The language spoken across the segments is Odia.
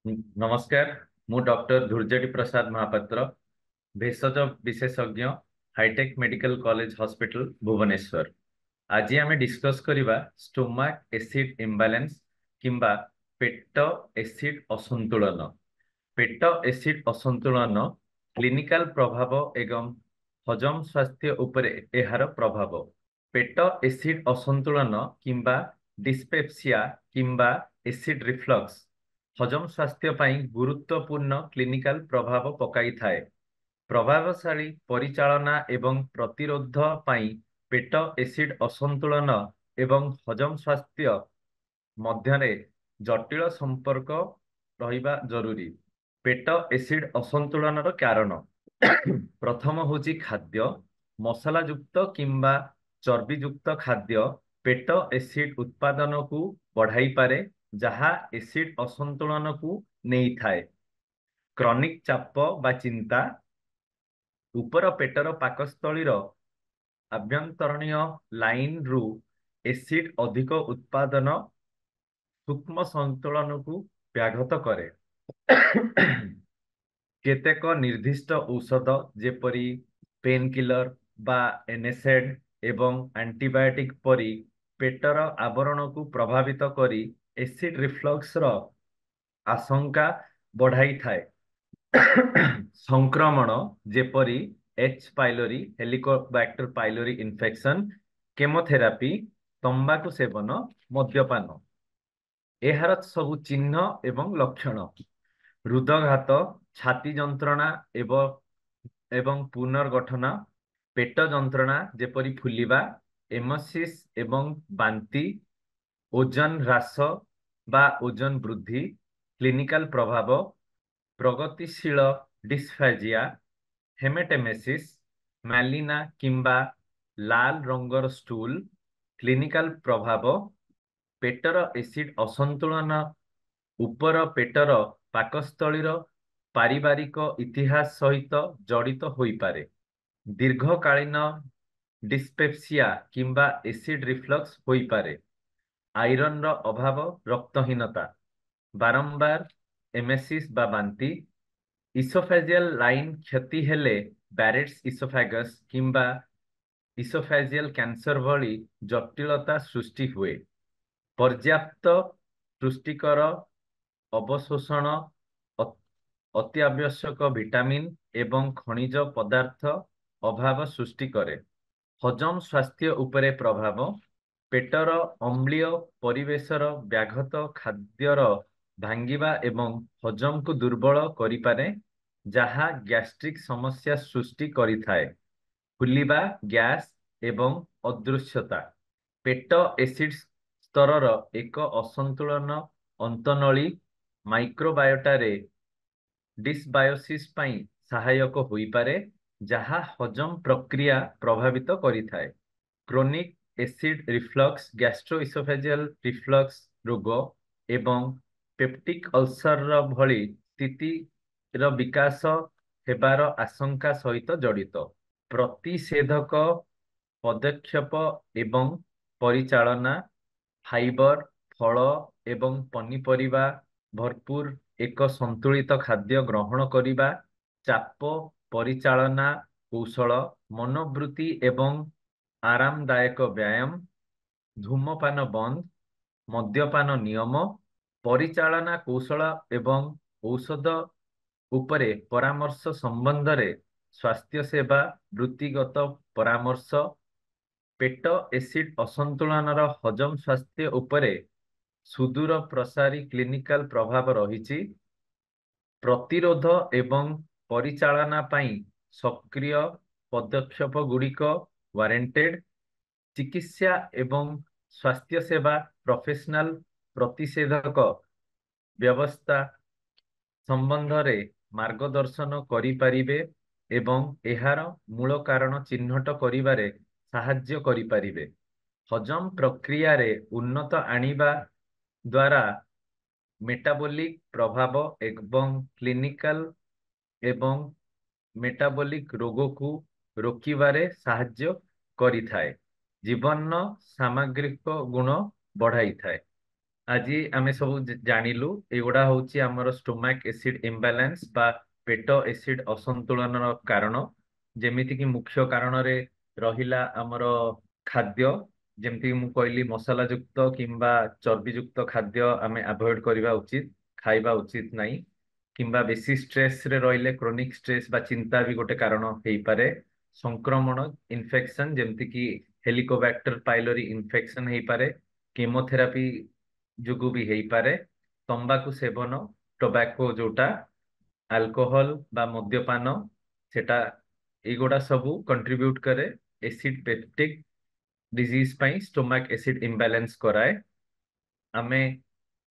नमस्कार। मु डॉक्टर धुर्जटी प्रसाद महापात्र, भेषज विशेषज्ञ, hi-tech medical college hospital Bhubaneswar. आज आम डिस्कस करिबा स्टोमाक एसिड इम्बालेंस किंबा पेट एसिड असंतुलन। पेट एसिड असंतुलन क्लिनिकल प्रभाव एवं हजम स्वास्थ्य उपरे एहार प्रभाव। पेट एसिड असंतुलन किंबा डिस्पेप्सिया किंबा एसिड रिफ्लक्स हजम स्वास्थ्य ପାଇଁ गुरुत्वपूर्ण क्लिनिकल प्रभाव पकाई थाए। प्रभावशाली परिचालना एवं प्रतिरोध ପାଇଁ पेट एसिड असंतुलन एवं हजम स्वास्थ्य ମଧ୍ୟରେ जटिल संपर्क रहिबा जरूरी। पेट एसिड असंतुलनर कारण प्रथम होची खाद्य। मसला युक्त किंबा चर्बी युक्त खाद्य पेट एसिड उत्पादन को बढ़ाई पारे, जहा एसिड असंतुलन को नहीं थाए। क्रॉनिक चाप बा चिंता ऊपर पेटर पाकस्थलीर आभ्यंतरणीय लाइन रु एसिड अधिक उत्पादन सूक्ष्म संतुलन को व्याघत करे। केतेक निर्दिष्ट औषध जेपरी पेन किलर बा एनएसएड एवं एंटीबायोटिक परी पेटर आवरण को प्रभावित करी एसिड रिफ्लक्स रो आशंका बढ़ाई थाए। संक्रमण जेपरी H pylori, Helicobacter pylori infection, chemotherapy, तंबाकू सेवन, मद्यपान एहार सबु चिन्ह एवं लक्षण। हृदघात, छाती जंत्रणा एवं पुनर्गठन, पेट जंत्रणा जेपरी फुलिबा, एमोसिस एवं बांति, ओजन ह्रास बा ओजन वृद्धि, क्लिनिकल प्रभाव प्रगतिशील डिस्फेजिया, हेमेटेमेसिस, मैलिना किंबा लाल रंगर स्टूल, क्लिनिकल प्रभाव पेटर एसिड असंतुलन ऊपर पेटर पाकस्थलीर पारिवारिक इतिहास सहित जड़ित होई पारे। दीर्घकालीन डिस्पेप्सिया किंबा एसिड रिफ्लक्स होई पारे। आयरन रो अभाव, रक्तहीनता, बारंबार एमेसिस बा बांति, इसोफेजियल लाइन क्षति हेले बैरेट्स इसोफेगस किंबा इसोफेजियल कैंसर भली जटिलता सृष्टि हुए। पर्याप्त पुष्टिकर अवशोषण अति आवश्यक विटामिन एवं खनिज पदार्थ अभाव सृष्टि करे। हजम स्वास्थ्य उपरे प्रभाव पेटर अम्लीय परिवेशर व्याघत खाद्यर भांगिबा एवं हजम को दुर्बल करि पारे, जहा गैस्ट्रिक समस्या सृष्टि करि थाए। फुलिबा, गैस एवं अदृश्यता पेट एसिड स्तरर एक असंतुलन अंतनली माइक्रोबायोटा रे डिसबायोसिस पई सहायक होई पारे, जहा हजम प्रक्रिया प्रभावित करि थाए। Chronic acid reflux, gastroesophageal reflux रोग एवं पेप्टिक अल्सर भली स्थिति ର विकास हेबार आशंका सहित जड़ित। प्रतिषेधक पदक्षेप एवं परिचालना, फाइबर, फल एवं पनीपरिबा भरपूर एक संतुलित खाद्य ग्रहण करिबा, चाप परिचालना कौशल, मनोवृत्ति एवं आरामदायक व्यायाम, धूमपान बंद, मद्यपान नियम, परिचालना कौशल एवं औषध उपरे परामर्श संबंध रे स्वास्थ्य सेवा वृत्तिगत परामर्श पेट एसिड असंतुलन हजम स्वास्थ्य उपरे सुदूर प्रसारी क्लिनिकल प्रभाव रही। प्रतिरोध एवं परिचालना पाई सक्रिय पदक्षेप गुड़िक वारेंटेड। चिकित्सा एवं स्वास्थ्य सेवा प्रोफेशनल प्रतिषेधक व्यवस्था संबंध रे मार्गदर्शन करि परिबे एवं एहार मूल कारण चिन्हट करिबारे साहाय्य करि परिबे। हजम प्रक्रिया रे उन्नत आनिबा द्वारा मेटाबॉलिक प्रभाव एवं क्लिनिकल एवं मेटाबॉलिक रोग को रोकिबारे साहाय्य करि थाए। जीवन सामग्रिक गुण बढ़ाई थाए। ଆଜି ଆମେ ସବୁ ଜାଣିଲୁ ଏଗୁଡା ହଉଛି ଆମର ଷ୍ଟୋମାକ ଏସିଡ ଇମ୍ବାଲାନ୍ସ ବା ପେଟ ଏସିଡ ଅସନ୍ତୁଳନର କାରଣ। ଯେମିତି କି ମୁଖ୍ୟ କାରଣରେ ରହିଲା ଆମର ଖାଦ୍ୟ, ଯେମିତି ମୁଁ କହିଲି ମସଲା ଯୁକ୍ତ କିମ୍ବା ଚର୍ବି ଯୁକ୍ତ ଖାଦ୍ୟ ଆମେ ଆଭଏଡ କରିବା ଉଚିତ, ଖାଇବା ଉଚିତ ନାହିଁ। କିମ୍ବା ବେଶୀ ଷ୍ଟ୍ରେସ ରେ ରହିଲେ କ୍ରୋନିକ ଷ୍ଟ୍ରେସ ବା ଚିନ୍ତା ବି ଗୋଟେ କାରଣ ହେଇପାରେ। ସଂକ୍ରମଣ ଇନଫେକ୍ସନ ଯେମିତି କି ହେଲିକୋବାକ୍ଟର ପାଇଲୋରି ଇନଫେକ୍ସନ ହେଇପାରେ, କେମୋଥେରାପି ଯୋଗୁ ବି ହେଇପାରେ। ତମ୍ବାଖୁ ସେବନ, ଟୋବାକୋ ଯୋଉଟା, ଆଲକୋହଲ ବା ମଦ୍ୟପାନ, ସେଟା ଏଇଗୁଡା ସବୁ କଣ୍ଟ୍ରିବ୍ୟୁଟ କରେ ଏସିଡ ପେପଟିକ ଡିଜିଜ ପାଇଁ, ଷ୍ଟୋମାକ ଏସିଡ ଇମ୍ବାଲାନ୍ସ କରାଏ। ଆମେ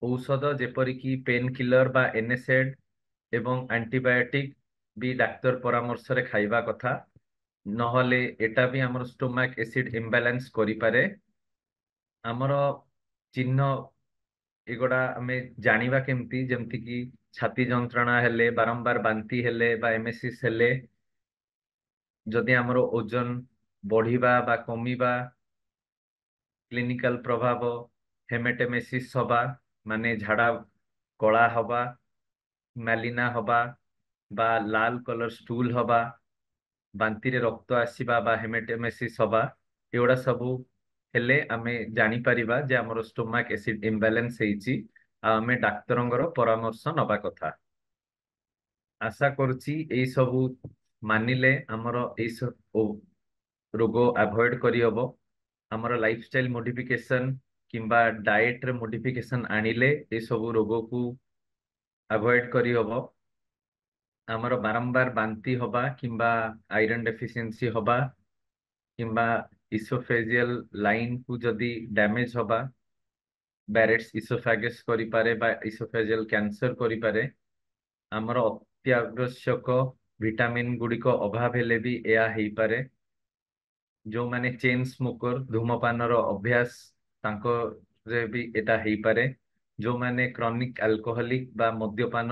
ଔଷଧ ଯେପରିକି ପେନ୍ କିଲର ବା ଏନଏସଏଡ ଏବଂ ଆଣ୍ଟିବାୟୋଟିକ ବି ଡାକ୍ତର ପରାମର୍ଶରେ ଖାଇବା କଥା, ନହେଲେ ଏଟା ବି ଆମର ଷ୍ଟୋମାକ ଏସିଡ ଇମ୍ବାଲାନ୍ସ କରିପାରେ। ଆମର ଚିହ୍ନ ଏଗୁଡା ଆମେ ଜାଣିବା କେମିତି, ଯେମିତି କି ଛାତି ଯନ୍ତ୍ରଣା ହେଲେ, ବାରମ୍ବାର ବାନ୍ତି ହେଲେ ବା ଏମେସିସ୍ ହେଲେ, ଯଦି ଆମର ଓଜନ ବଢିବା ବା କମିବା, କ୍ଲିନିକାଲ ପ୍ରଭାବ ହେମେଟେମେସିସ୍ ହବା ମାନେ ଝାଡା କଳା ହବା, ମ୍ୟାଲିନା ହବା ବା ଲାଲ କଲର ଷ୍ଟୁଲ ହବା, ବାନ୍ତିରେ ରକ୍ତ ଆସିବା ବା ହେମେଟେମେସିସ୍ ହବା, ଏଗୁଡା ସବୁ ହେଲେ ଆମେ ଜାଣିପାରିବା ଯେ ଆମର ଷ୍ଟୋମାକ ଏସିଡ ଇମ୍ବାଲାନ୍ସ ହେଇଛି ଆଉ ଆମେ ଡାକ୍ତରଙ୍କର ପରାମର୍ଶ ନବା କଥା। ଆଶା କରୁଛି ଏଇ ସବୁ ମାନିଲେ ଆମର ଏଇ ସବୁ ରୋଗ ଆଭଏଡ କରିହବ। ଆମର ଲାଇଫଷ୍ଟାଇଲ ମୋଡିଫିକେସନ କିମ୍ବା ଡାଏଟରେ ମୋଡିଫିକେସନ ଆଣିଲେ ଏ ସବୁ ରୋଗକୁ ଆଭଏଡ କରିହବ। ଆମର ବାରମ୍ବାର ବାନ୍ତି ହବା କିମ୍ବା ଆଇରନ୍ ଡେଫିସିଏନ୍ସି ହବା କିମ୍ବା ଇସୋଫେଜିଆଲ ଲାଇନ କୁ ଯଦି ଡ୍ୟାମେଜ ହବା, ବ୍ୟାରେଟ୍ସ ଇସୋଫାଗସ୍ କରିପାରେ ବା ଇସୋଫେଜିଆଲ କ୍ୟାନ୍ସର କରିପାରେ। ଆମର ଅତ୍ୟାବଶ୍ୟକ ଭିଟାମିନ ଗୁଡିକ ଅଭାବ ହେଲେ ବି ଏହା ହେଇପାରେ। ଯୋଉମାନେ ଚେନ୍ ସ୍ମୋକର, ଧୂମପାନର ଅଭ୍ୟାସ, ତାଙ୍କରେ ବି ଏଟା ହେଇପାରେ। ଯୋଉମାନେ କ୍ରନିକ ଆଲକୋହଲିକ ବା ମଦ୍ୟପାନ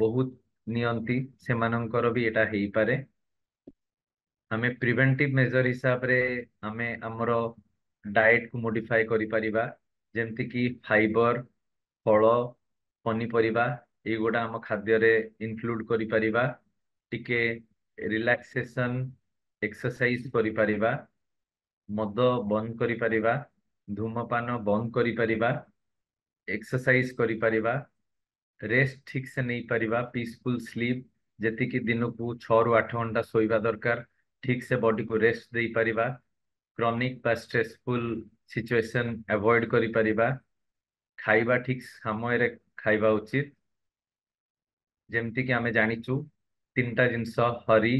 ବହୁତ ନିଅନ୍ତି, ସେମାନଙ୍କର ବି ଏଟା ହେଇପାରେ। ଆମେ ପ୍ରିଭେଣ୍ଟିଭ ମେଜର ହିସାବରେ ଆମେ ଆମର ଡାଏଟ କୁ ମୋଡିଫାଏ କରିପାରିବା, ଯେମିତି କି ଫାଇବର, ଫଳ, ପନିପରିବା ଏଇଗୁଡା ଆମ ଖାଦ୍ୟରେ ଇନକ୍ଲୁଡ କରିପାରିବା। ଟିକେ ରିଲାକ୍ସେସନ ଏକ୍ସରସାଇଜ କରିପାରିବା, ମଦ ବନ୍ଦ କରିପାରିବା, ଧୂମପାନ ବନ୍ଦ କରିପାରିବା, ଏକ୍ସରସାଇଜ କରିପାରିବା, ରେଷ୍ଟ ଠିକ ସେ ନେଇପାରିବା, ପିସଫୁଲ ସ୍ଲିପ, ଯେତିକି ଦିନକୁ 6 ରୁ 8 ଘଣ୍ଟା ଶୋଇବା ଦରକାର, ଠିକ ସେ ବଡିକୁ ରେଷ୍ଟ ଦେଇପାରିବା, କ୍ରନିକ ବା ଷ୍ଟ୍ରେସଫୁଲ ସିଚୁଏସନ ଆଭଏଡ କରିପାରିବା, ଖାଇବା ଠିକ ସମୟରେ ଖାଇବା ଉଚିତ। ଯେମିତି କି ଆମେ ଜାଣିଛୁ ତିନିଟା ଜିନିଷ, ହରି,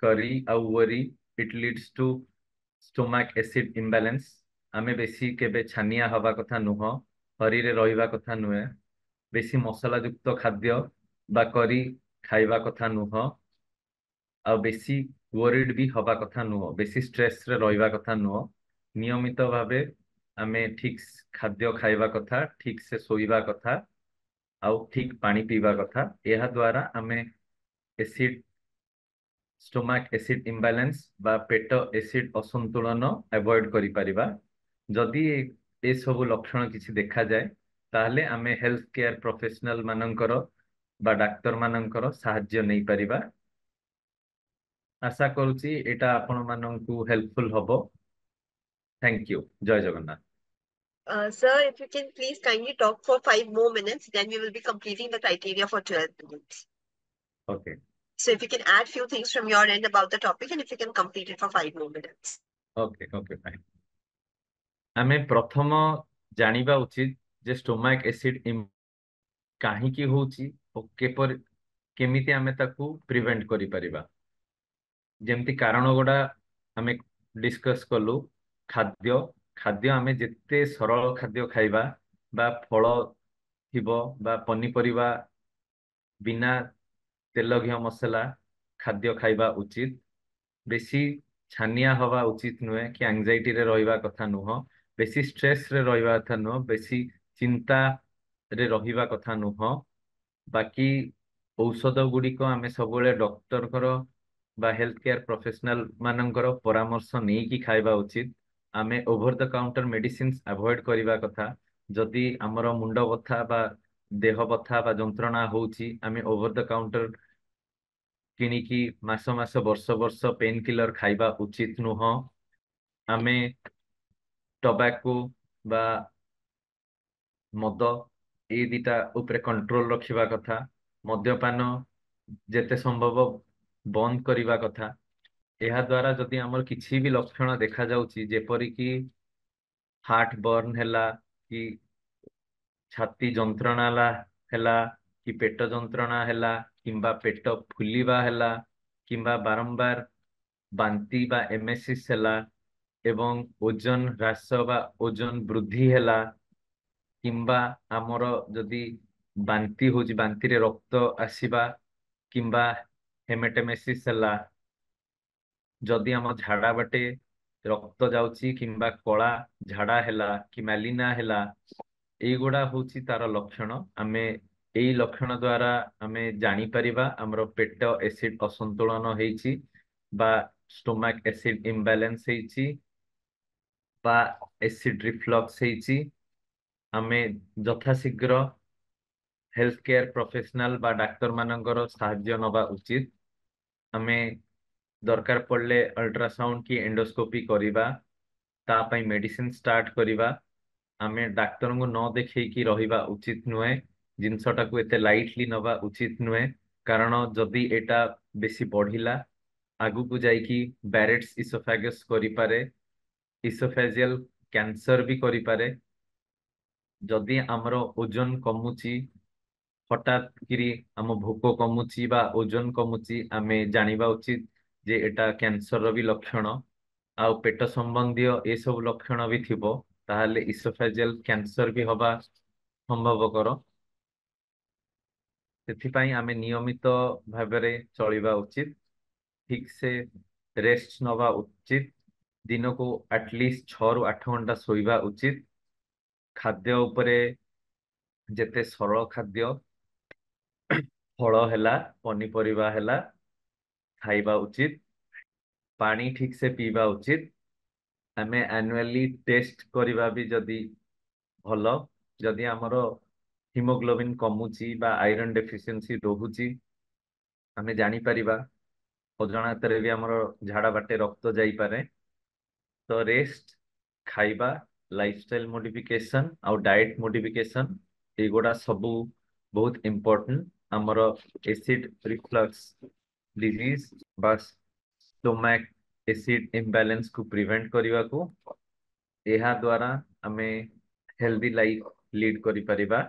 କରି ଆଉ worry, it leads to stomach acid imbalance. ଆମେ ବେଶୀ କେବେ ଛାନିଆ ହବା କଥା ନୁହଁ, ହରିରେ ରହିବା କଥା ନୁହେଁ, ବେଶୀ ମସଲା ଯୁକ୍ତ ଖାଦ୍ୟ ବା କରି ଖାଇବା କଥା ନୁହଁ, ଆଉ ବେଶୀ ୱରିଡ ବି ହବା କଥା ନୁହଁ, ବେଶୀ ଷ୍ଟ୍ରେସ ରେ ରହିବା କଥା ନୁହଁ। ନିୟମିତ ଭାବେ ଆମେ ଠିକ ଖାଦ୍ୟ ଖାଇବା କଥା, ଠିକ ସେ ଶୋଇବା କଥା ଆଉ ଠିକ ପାଣି ପିଇବା କଥା। ଏହା ଦ୍ୱାରା ଆମେ ଏସିଡ ଷ୍ଟୋମାକ ଏସିଡ ଇମ୍ବାଲାନ୍ସ ବା ପେଟ ଏସିଡ ଅସନ୍ତୁଳନ ଆଭଏଡ କରିପାରିବା। ଯଦି ଏସବୁ ଲକ୍ଷଣ କିଛି ଦେଖାଯାଏ, ତାହେଲେ ଆମେ ହେଲ୍ଥ କେୟାର ପ୍ରଫେସନାଲ ମାନଙ୍କର ବା ଡାକ୍ତର ମାନଙ୍କର ସାହାଯ୍ୟ ନେଇପାରିବା। ଆଶା କରୁଛି ଏଇଟା ଆପଣ ମାନଙ୍କୁ ହେଲ୍ପଫୁଲ ହବ। Thank you. ଜୟ Jagannath. Sir, if you can please kindly talk for 5 more minutes, then we will be completing the criteria for 12 minutes. Okay. So if you can add few things from your end about the topic and if you can complete it for 5 more minutes. Okay, okay, fine. ଆମେ ପ୍ରଥମ ଜାଣିବା ଉଚିତ ଯେ ଷ୍ଟୋମାକ ଏସିଡ କାହିଁକି ହଉଛି ଓ କେମିତି ଆମେ ତାକୁ ପ୍ରିଭେଣ୍ଟ କରିପାରିବା। ଯେମିତି କାରଣ ଗୁଡା ଆମେ ଡିସ୍କସ କଲୁ, ଖାଦ୍ୟ ଖାଦ୍ୟ ଆମେ ଯେତେ ସରଳ ଖାଦ୍ୟ ଖାଇବା ବା ଫଳ ଥିବ ବା ପନିପରିବା ବିନା ତେଲ ଘିଅ ମସଲା ଖାଦ୍ୟ ଖାଇବା ଉଚିତ। ବେଶୀ ଛାନିଆ ହବା ଉଚିତ ନୁହେଁ କି ଆଙ୍ଜାଇଟିରେ ରହିବା କଥା ନୁହଁ, ବେଶୀ ଷ୍ଟ୍ରେସରେ ରହିବା କଥା ନୁହଁ, ବେଶୀ ଚିନ୍ତାରେ ରହିବା କଥା ନୁହଁ। ବାକି ଔଷଧ ଗୁଡିକ ଆମେ ସବୁବେଳେ ଡକ୍ଟରଙ୍କର ବା ହେଲ୍ଥ କେୟାର ପ୍ରଫେସନାଲ ମାନଙ୍କର ପରାମର୍ଶ ନେଇକି ଖାଇବା ଉଚିତ। ଆମେ over the counter medicine avoid କରିବା କଥା। ଯଦି ଆମର ମୁଣ୍ଡ ବଥା ବା ଦେହ ବଥା ବା ଯନ୍ତ୍ରଣା ହଉଛି ଆମେ ଓଭର ଦ କାଉଣ୍ଟର କିଣିକି ମାସ ମାସ ବର୍ଷ ବର୍ଷ ପେନ୍ କିଲର ଖାଇବା ଉଚିତ ନୁହଁ। ଆମେ ଟବାକୋ ବା ମଦ ଏଇ ଦିଟା ଉପରେ କଣ୍ଟ୍ରୋଲ ରଖିବା କଥା। ମଦ୍ୟପାନ ଯେତେ ସମ୍ଭବ ବନ୍ଦ କରିବା କଥା। ଏହା ଦ୍ୱାରା ଯଦି ଆମର କିଛି ବି ଲକ୍ଷଣ ଦେଖାଯାଉଛି ଯେପରିକି ହାର୍ଟ ବର୍ନ ହେଲା କି ଛାତି ଯନ୍ତ୍ରଣା ହେଲା କି ପେଟ ଯନ୍ତ୍ରଣା ହେଲା କିମ୍ବା ପେଟ ଫୁଲିବା ହେଲା କିମ୍ବା ବାରମ୍ବାର ବାନ୍ତି ବା ଏମେସିସ୍ ହେଲା ଏବଂ ଓଜନ ହ୍ରାସ ବା ଓଜନ ବୃଦ୍ଧି ହେଲା କିମ୍ବା ଆମର ଯଦି ବାନ୍ତି ହଉଛି ବାନ୍ତିରେ ରକ୍ତ ଆସିବା କିମ୍ବା ହେମେଟେମେସିସ୍ ହେଲା, ଯଦି ଆମ ଝାଡା ବାଟେ ରକ୍ତ ଯାଉଛି କିମ୍ବା କଳା ଝାଡା ହେଲା କି ମ୍ୟାଲିନା ହେଲା, ଏଇଗୁଡା ହଉଛି ତାର ଲକ୍ଷଣ। ଆମେ ଏଇ ଲକ୍ଷଣ ଦ୍ଵାରା ଆମେ ଜାଣିପାରିବା ଆମର ପେଟ ଏସିଡ ଅସନ୍ତୁଳନ ହେଇଛି ବା ଷ୍ଟୋମାକ ଏସିଡ ଇମ୍ବାଲାନ୍ସ ହେଇଛି ବା ଏସିଡ ରିଫ୍ଲକ୍ସ ହେଇଛି। ଆମେ ଯଥାଶୀଘ୍ର ହେଲ୍ଥ କେୟାର ପ୍ରଫେସନାଲ ବା ଡାକ୍ତର ମାନଙ୍କର ସାହାଯ୍ୟ ନେବା ଉଚିତ। ଆମେ ଦରକାର ପଡ଼ିଲେ ଅଲ୍ଟ୍ରାସାଉଣ୍ଡ କି ଏଣ୍ଡୋସ୍କୋପି କରିବା, ତା ପାଇଁ ମେଡିସିନ ଷ୍ଟାର୍ଟ କରିବା। ଆମେ ଡାକ୍ତରଙ୍କୁ ନ ଦେଖେଇକି ରହିବା ଉଚିତ ନୁହେଁ। ଜିନିଷଟାକୁ ଏତେ ଲାଇଟଲି ନେବା ଉଚିତ ନୁହେଁ, କାରଣ ଯଦି ଏଇଟା ବେଶୀ ବଢିଲା ଆଗକୁ ଯାଇକି ବ୍ୟାରେଟ୍ସ ଇସୋଫାଗସ୍ କରିପାରେ, ଇସୋଫେଜିଆଲ କ୍ୟାନ୍ସର ବି କରିପାରେ। ଯଦି ଆମର ଓଜନ କମୁଛି, ହଠାତ୍ କିରି ଆମ ଭୋକ କମୁଛି ବା ଓଜନ କମୁଛି, ଆମେ ଜାଣିବା ଉଚିତ ଯେ ଏଟା କ୍ୟାନ୍ସରର ବି ଲକ୍ଷଣ। ଆଉ ପେଟ ସମ୍ବନ୍ଧୀୟ ଏସବୁ ଲକ୍ଷଣ ବି ଥିବ ତାହେଲେ ଇସୋଫେଜିଆଲ କ୍ୟାନ୍ସର ବି ହବା ସମ୍ଭବକର। ସେଥିପାଇଁ ଆମେ ନିୟମିତ ଭାବରେ ଚଳିବା ଉଚିତ, ଠିକ ସେ ରେଷ୍ଟ ନବା ଉଚିତ, ଦିନକୁ ଆଟଲିଷ୍ଟ 6 ରୁ 8 ଘଣ୍ଟା ଶୋଇବା ଉଚିତ। ଖାଦ୍ୟ ଉପରେ ଯେତେ ସରଳ ଖାଦ୍ୟ, ଫଳ ହେଲା, ପନିପରିବା ହେଲା ଖାଇବା ଉଚିତ। ପାଣି ଠିକ ସେ ପିଇବା ଉଚିତ। ଆମେ ଆନୁଆଲି ଟେଷ୍ଟ କରିବା ବି ଯଦି ଭଲ। ଯଦି ଆମର ହିମୋଗ୍ଲୋବିନ କମୁଛି ବା ଆଇରନ୍ ଡେଫିସିଏନ୍ସି ରହୁଛି ଆମେ ଜାଣିପାରିବା। ଅଜାଣତରେ ବି ଆମର ଝାଡା ବାଟେ ରକ୍ତ ଯାଇପାରେ। ତ ରେଷ୍ଟ, ଖାଇବା, ଲାଇଫଷ୍ଟାଇଲ ମୋଡିଫିକେସନ ଆଉ ଡାଏଟ ମୋଡିଫିକେସନ ଏଇଗୁଡା ସବୁ ବହୁତ ଇମ୍ପୋର୍ଟାଣ୍ଟ ଆମର ଏସିଡ ରିଫ୍ଲକ୍ସ ଡିଜିଜ ବା ଷ୍ଟୋମାକ ଏସିଡ ଇମ୍ବାଲାନ୍ସ କୁ ପ୍ରିଭେଣ୍ଟ କରିବାକୁ। ଏହା ଦ୍ୱାରା ଆମେ ହେଲ୍ଦି ଲାଇଫ ଲିଡ୍ କରିପାରିବା।